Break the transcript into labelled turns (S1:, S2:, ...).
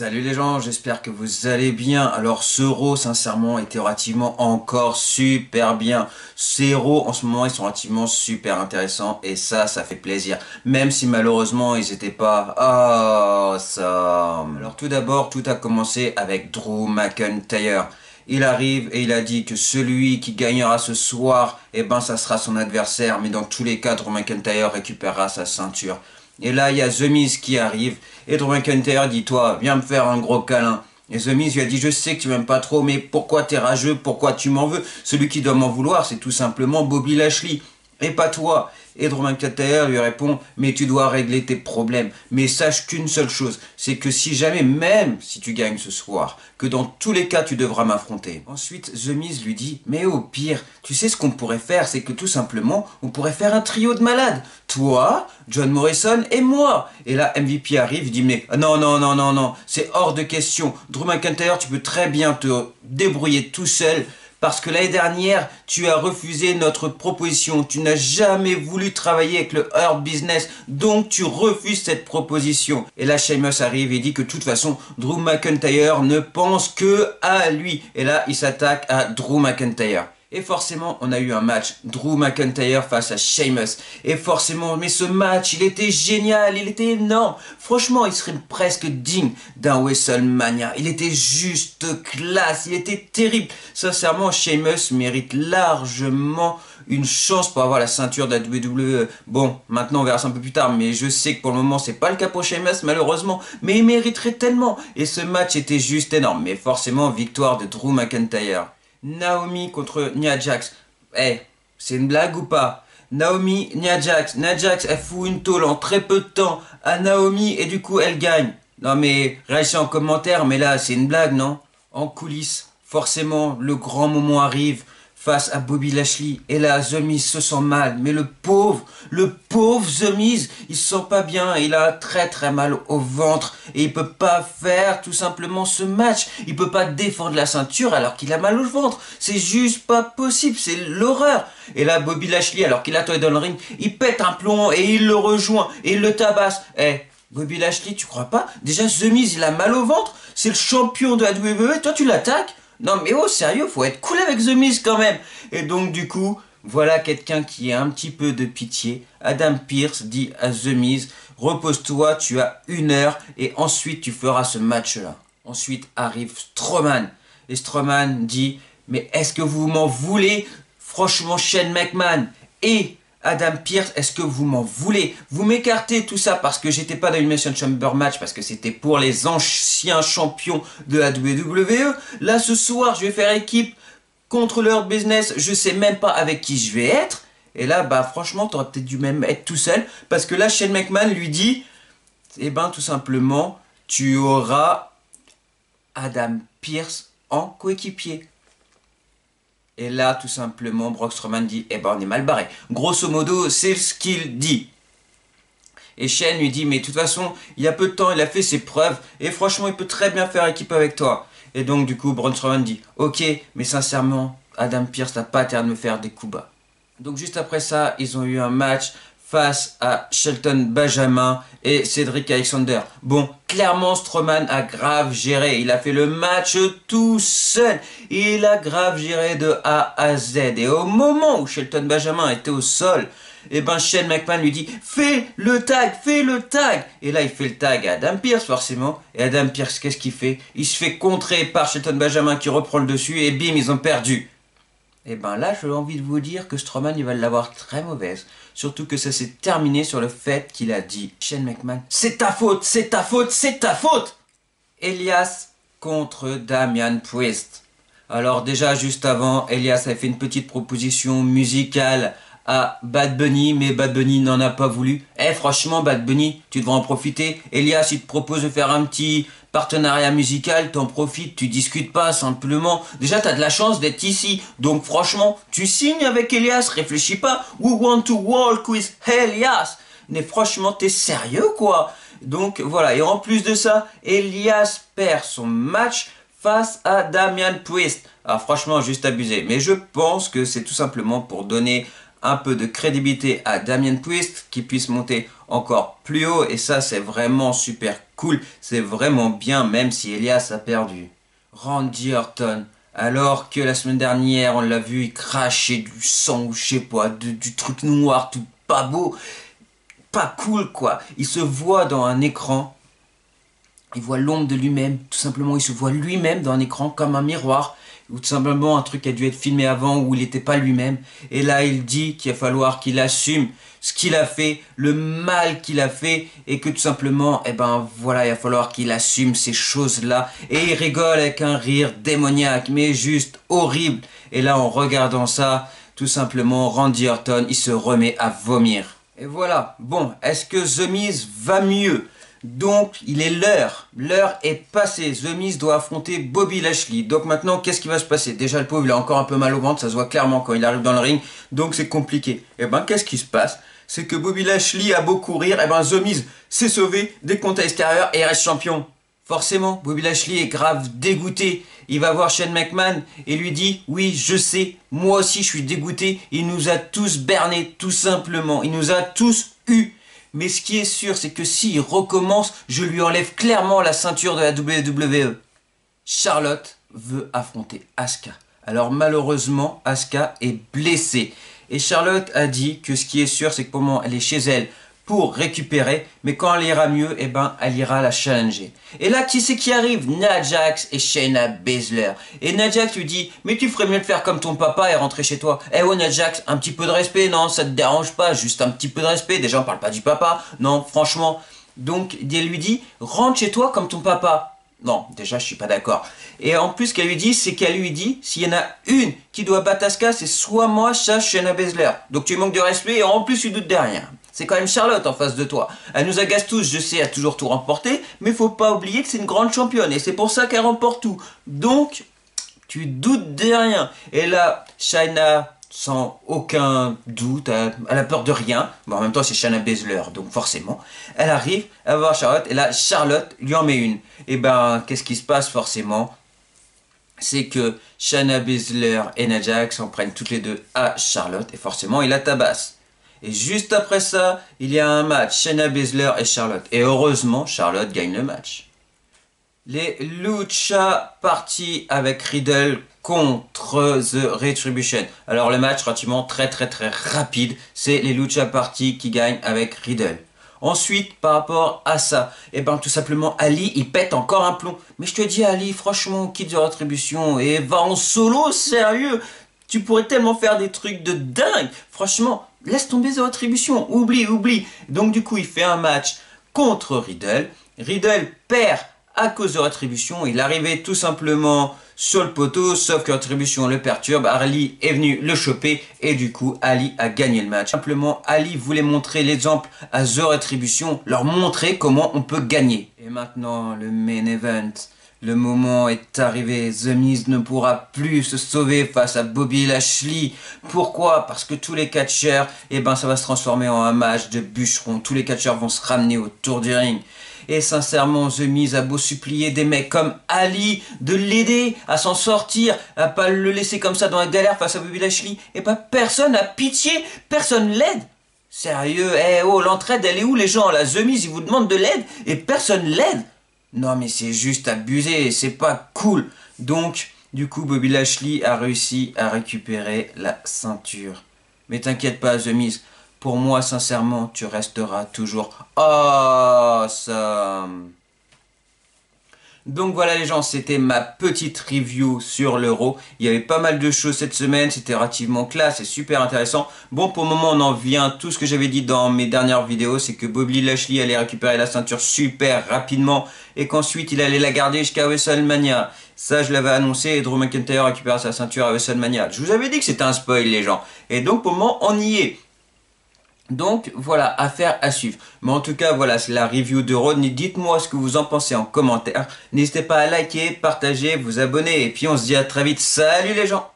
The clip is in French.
S1: Salut les gens, j'espère que vous allez bien. Alors ce Raw, sincèrement, était relativement encore super bien. Ces héros, en ce moment, ils sont relativement super intéressants et ça fait plaisir. Même si malheureusement, ils étaient pas... Ah, ça... Alors tout d'abord, tout a commencé avec Drew McIntyre. Il arrive et il a dit que celui qui gagnera ce soir, eh ben ça sera son adversaire. Mais dans tous les cas, Drew McIntyre récupérera sa ceinture. Et là, il y a The Miz qui arrive. Et Drew McIntyre dit, toi, viens me faire un gros câlin. Et The Miz lui a dit, je sais que tu m'aimes pas trop, mais pourquoi t'es rageux? Pourquoi tu m'en veux? Celui qui doit m'en vouloir, c'est tout simplement Bobby Lashley. Et pas toi. Et Drew McIntyre lui répond, mais tu dois régler tes problèmes. Mais sache qu'une seule chose, c'est que si jamais, même si tu gagnes ce soir, que dans tous les cas tu devras m'affronter. Ensuite, The Miz lui dit, mais au pire, tu sais ce qu'on pourrait faire, c'est que tout simplement, on pourrait faire un trio de malades. Toi, John Morrison et moi. Et là, MVP arrive, il dit, mais non, non, non, non, non, c'est hors de question. Drew McIntyre, tu peux très bien te débrouiller tout seul. Parce que l'année dernière, tu as refusé notre proposition. Tu n'as jamais voulu travailler avec le Hurt Business. Donc, tu refuses cette proposition. Et là, Sheamus arrive et dit que de toute façon, Drew McIntyre ne pense que à lui. Et là, il s'attaque à Drew McIntyre. Et forcément, on a eu un match, Drew McIntyre face à Sheamus. Et forcément, mais ce match, il était génial, il était énorme. Franchement, il serait presque digne d'un WrestleMania. Il était juste classe, il était terrible. Sincèrement, Sheamus mérite largement une chance pour avoir la ceinture de la WWE. Bon, maintenant on verra ça un peu plus tard, mais je sais que pour le moment c'est pas le cas pour Sheamus malheureusement, mais il mériterait tellement. Et ce match était juste énorme, mais forcément victoire de Drew McIntyre. Naomi contre Nia Jax. C'est une blague ou pas? Naomi, Nia Jax. Nia Jax, elle fout une tôle en très peu de temps à Naomi et du coup elle gagne. Non mais, réagissez en commentaire, mais là c'est une blague, non? En coulisses, forcément, le grand moment arrive face à Bobby Lashley. Et là, The Miz se sent mal. Mais le pauvre The Miz, il se sent pas bien. Il a très mal au ventre. Et il peut pas faire tout simplement ce match. Il peut pas défendre la ceinture alors qu'il a mal au ventre. C'est juste pas possible. C'est l'horreur. Et là, Bobby Lashley, alors qu'il attendait dans le ring, il pète un plomb et il le rejoint. Et il le tabasse. Bobby Lashley, tu crois pas? Déjà, The Miz, il a mal au ventre. C'est le champion de la WWE. Et toi, tu l'attaques? Non mais oh sérieux, faut être cool avec The Miz quand même. Et donc du coup, voilà quelqu'un qui a un petit peu de pitié. Adam Pearce dit à The Miz, repose-toi, tu as 1 heure et ensuite tu feras ce match-là. Ensuite arrive Strowman. Et Strowman dit, mais est-ce que vous m'en voulez? Franchement, Shane McMahon et Adam Pearce, est-ce que vous m'en voulez? Vous m'écartez tout ça parce que j'étais pas dans l'Elimination Chamber match, parce que c'était pour les anciens champions de la WWE. Là, ce soir, je vais faire équipe contre le Hurt Business. Je sais même pas avec qui je vais être. Et là, bah franchement, t'aurais peut-être dû même être tout seul. Parce que là, Shane McMahon lui dit, eh ben tout simplement, tu auras Adam Pearce en coéquipier. Et là, tout simplement, Braun Strowman dit, eh ben, on est mal barré. Grosso modo, c'est ce qu'il dit. Et Shane lui dit, mais de toute façon, il y a peu de temps, il a fait ses preuves, et franchement, il peut très bien faire équipe avec toi. Et donc, du coup, Braun Strowman dit, ok, mais sincèrement, Adam Pearce n'a pas intérêt de me faire des coups bas. Donc, juste après ça, ils ont eu un match face à Shelton Benjamin et Cedric Alexander. Bon, clairement, Strowman a grave géré. Il a fait le match tout seul. Il a grave géré de A à Z. Et au moment où Shelton Benjamin était au sol, et ben Shane McMahon lui dit « Fais le tag, fais le tag !» Et là, il fait le tag à Adam Pearce, forcément. Et Adam Pearce, qu'est-ce qu'il fait? Il se fait contrer par Shelton Benjamin qui reprend le dessus et bim, ils ont perdu. Et ben là, j'ai envie de vous dire que Strowman, il va l'avoir très mauvaise. Surtout que ça s'est terminé sur le fait qu'il a dit « Shane McMahon, c'est ta faute, c'est ta faute, c'est ta faute !» Elias contre Damian Priest. Alors déjà, juste avant, Elias a fait une petite proposition musicale à Bad Bunny, mais Bad Bunny n'en a pas voulu. Franchement, Bad Bunny, tu devrais en profiter. Elias, il te propose de faire un petit partenariat musical, t'en profites, tu discutes pas simplement. Déjà, t'as de la chance d'être ici. Donc franchement, tu signes avec Elias, réfléchis pas. We want to walk with Elias. Mais franchement, t'es sérieux quoi? Donc voilà, et en plus de ça, Elias perd son match face à Damian Priest. Alors franchement, juste abusé. Mais je pense que c'est tout simplement pour donner un peu de crédibilité à Damian Priest, qui puisse monter encore plus haut. Et ça, c'est vraiment super cool. C'est vraiment bien, même si Elias a perdu. Randy Orton. Alors que la semaine dernière, on l'a vu, il crachait du sang ou je sais pas, du truc noir, tout pas beau, pas cool quoi. Il se voit dans un écran, il voit l'ombre de lui-même, tout simplement il se voit lui-même dans un écran comme un miroir, ou tout simplement un truc qui a dû être filmé avant où il n'était pas lui-même. Et là il dit qu'il va falloir qu'il assume ce qu'il a fait, le mal qu'il a fait, et que tout simplement, eh ben voilà, il va falloir qu'il assume ces choses-là. Et il rigole avec un rire démoniaque, mais juste horrible. Et là, en regardant ça, tout simplement, Randy Orton, il se remet à vomir. Et voilà, bon, est-ce que The Miz va mieux? Donc, il est l'heure. L'heure est passée. The Miz doit affronter Bobby Lashley. Donc maintenant, qu'est-ce qui va se passer? Déjà, le pauvre, il a encore un peu mal au ventre. Ça se voit clairement quand il arrive dans le ring. Donc, c'est compliqué. Et ben, qu'est-ce qui se passe? C'est que Bobby Lashley a beau courir. Et ben, The Miz s'est sauvé des comptes à l'extérieur et il reste champion. Forcément, Bobby Lashley est grave dégoûté. Il va voir Shane McMahon et lui dit « Oui, je sais, moi aussi je suis dégoûté. Il nous a tous bernés, tout simplement. Il nous a tous eus. Mais ce qui est sûr, c'est que s'il recommence, je lui enlève clairement la ceinture de la WWE. » Charlotte veut affronter Asuka. Alors malheureusement, Asuka est blessée. Et Charlotte a dit que ce qui est sûr, c'est que pour le moment, elle est chez elle pour récupérer, mais quand elle ira mieux, eh ben, elle ira la challenger. Et là, qui c'est qui arrive? Nia Jax et Shayna Baszler. Et Nia Jax lui dit, mais tu ferais mieux de faire comme ton papa et rentrer chez toi. Eh ouais, Nia Jax, un petit peu de respect, non, ça te dérange pas, juste un petit peu de respect. Déjà, on parle pas du papa, non, franchement. Donc, elle lui dit, rentre chez toi comme ton papa. Non, déjà, je suis pas d'accord. Et en plus, ce qu'elle lui dit, c'est qu'elle lui dit, s'il y en a une qui doit battre Asuka, c'est soit moi, soit Shayna Baszler. Donc, tu manques de respect et en plus, tu doutes de rien. C'est quand même Charlotte en face de toi. Elle nous agace tous, je sais, elle a toujours tout remporté, mais faut pas oublier que c'est une grande championne et c'est pour ça qu'elle remporte tout. Donc, tu doutes de rien. Et là, Shayna, sans aucun doute, elle a peur de rien. Bon, en même temps, c'est Shayna Baszler, donc forcément, elle arrive à voir Charlotte et là, Charlotte lui en met une. Et ben, qu'est-ce qui se passe forcément? C'est que Shayna Baszler et Nia Jax en prennent toutes les deux à Charlotte et forcément, il la tabasse. Et juste après ça, il y a un match, Shayna Baszler et Charlotte. Et heureusement, Charlotte gagne le match. Les Lucha Party avec Riddle contre The Retribution. Alors le match relativement très rapide. C'est les Lucha Party qui gagnent avec Riddle. Ensuite, par rapport à ça, eh ben tout simplement Ali, il pète encore un plomb. Mais je te dis Ali, franchement, quitte The Retribution et va en solo, sérieux. Tu pourrais tellement faire des trucs de dingue. Franchement, laisse tomber The Retribution. Oublie. Donc du coup, il fait un match contre Riddle. Riddle perd à cause de Retribution. Il arrivait tout simplement sur le poteau, sauf que Retribution le perturbe. Ali est venu le choper et du coup, Ali a gagné le match. Simplement, Ali voulait montrer l'exemple à The Retribution, leur montrer comment on peut gagner. Et maintenant, le main event. Le moment est arrivé, The Miz ne pourra plus se sauver face à Bobby Lashley. Pourquoi? Parce que tous les catcheurs, eh ben ça va se transformer en un match de bûcherons. Tous les catcheurs vont se ramener autour du ring. Et sincèrement, The Miz a beau supplier des mecs comme Ali de l'aider à s'en sortir, à pas le laisser comme ça dans la galère face à Bobby Lashley. Et pas personne n'a pitié, personne l'aide. Sérieux, l'entraide elle est où les gens là? The Miz il vous demande de l'aide et personne l'aide. Non mais c'est juste abusé, c'est pas cool. Donc, du coup, Bobby Lashley a réussi à récupérer la ceinture. Mais t'inquiète pas, The Miz, pour moi, sincèrement, tu resteras toujours awesome. Donc voilà les gens, c'était ma petite review sur l'Euro. Il y avait pas mal de choses cette semaine, c'était relativement classe et super intéressant. Bon, pour le moment, on en vient. Tout ce que j'avais dit dans mes dernières vidéos, c'est que Bobby Lashley allait récupérer la ceinture super rapidement et qu'ensuite il allait la garder jusqu'à WrestleMania. Ça, je l'avais annoncé et Drew McIntyre récupère sa ceinture à WrestleMania. Je vous avais dit que c'était un spoil les gens. Et donc pour le moment, on y est. Donc voilà, affaire à suivre. Mais en tout cas, voilà, c'est la review de Raw. Dites-moi ce que vous en pensez en commentaire. N'hésitez pas à liker, partager, vous abonner. Et puis on se dit à très vite. Salut les gens!